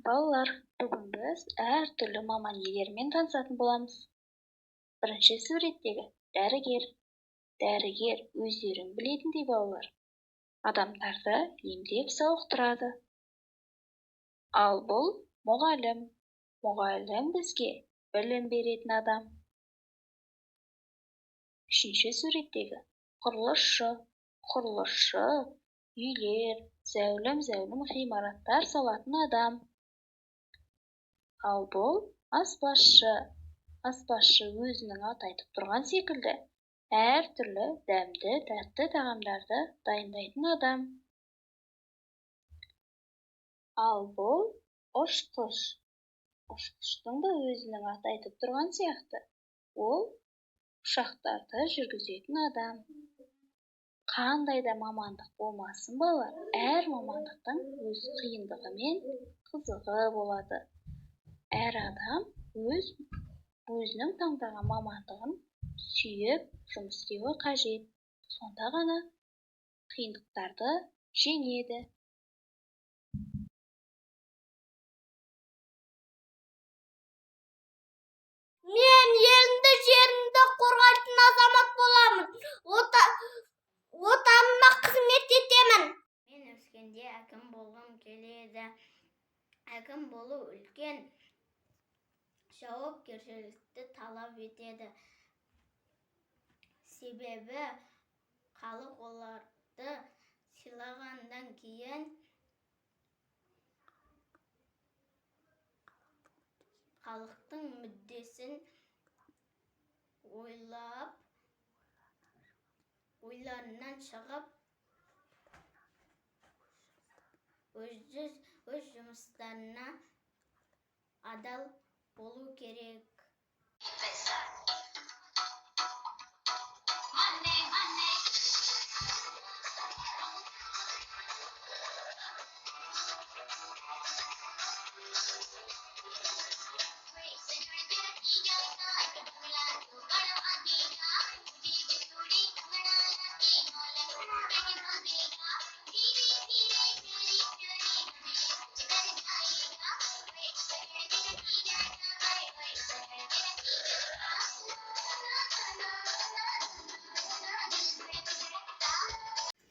Балалар, бүгін біз әртүрлі маман иелерімен танысатын боламыз. Бірінші суреттегі дәрігер. Дәрігер өздерің білетіндей балалар. Адамдарды емдеп сауықтырады. Ал бұл мұғалім. Мұғалім бізге білім беретін адам. Үшінші суреттегі құрылысшы. Құрылысшы үйлер, зәулім ғимараттар салатын адам. Ал бұл аспазшы. Аспазшы өзінің аты айтып тұрған секілді, әртүрлі дәмді, тәтті тағамдарды дайындайтын адам. Ал бұл ұшқыш. Ұшқыштың да өзінің аты айтып тұрған сияқты, ол ұшақтарды жүргізетін адам. Қандай да мамандық болмасын балалар, әр мамандықтың өз қиындығы мен қызығы болады. Әр адам өзінің таңдаған мамандығын сүйіп жұмыс істеуі қажет. Сонда ғана қиындықтарды жеңеді. Мен елімді жерімді қорғайтын азамат боламын. Отаныма қызмет етемін. Мен өскенде әкім болғым келеді. Әкім болу үлкен жауапкершілікті талап етеді. Себебі халық оларды сыйлағаннан кейін халықтың мүддесін ойларынан шығып, өз жұмыстарына адал болу керек.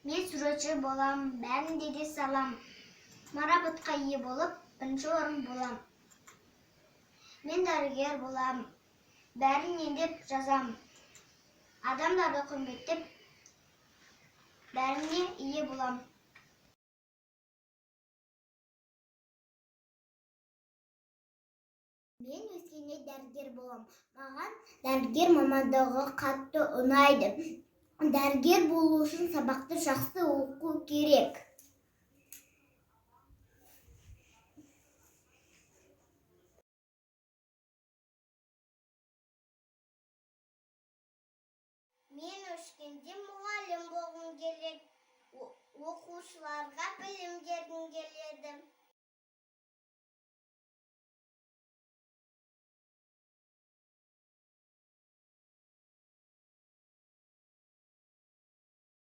Мен суретші болам, бәрінде де салам. Марапатқа ие болып, бірінші орын болам. Мен дәрігер болам, бәрін емдеп жазам. Адамдарды құрметтеп, бәріне ие болам. Мен өскенде дәрігер болам. Маған дәрігер мамандығы қатты ұнайды. Дәрігер болу үшін сабақты жақсы оқу керек. Мен өскенде мұғалім болғым келеді. Оқушыларға білім бергім келеді.